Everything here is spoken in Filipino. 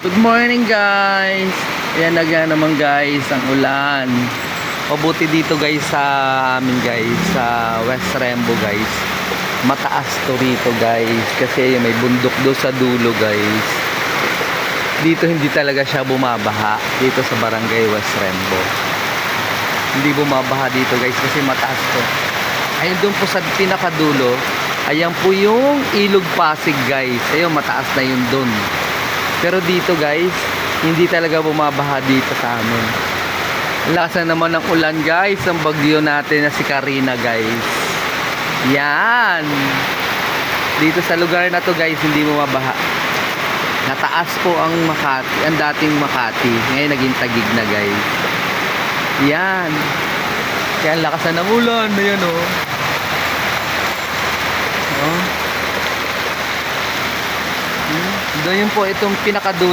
Good morning guys. Ayan naman guys ang ulan. Mabuti dito guys sa amin guys sa West Rembo guys. Mataas to rito guys kasi may bundok do sa dulo guys. Dito hindi talaga siya bumabaha dito sa barangay West Rembo. Hindi bumabaha dito guys kasi mataas to. Ayun doon po sa pinakadulo. Ayan po yung Ilog Pasig guys. Ayun mataas na yun doon. Pero dito guys, hindi talaga bumabaha dito sa amin. Lakas na naman ng ulan guys, ang bagyo natin na si Karina guys. Yan. Dito sa lugar na to guys, hindi bumabaha. Nataas po ang Makati, ang dating Makati. Ngayon naging Taguig na guys. Yan. Kaya ang lakas na ng ulan. Ayan oh. Doon yun po itong pinakadulo.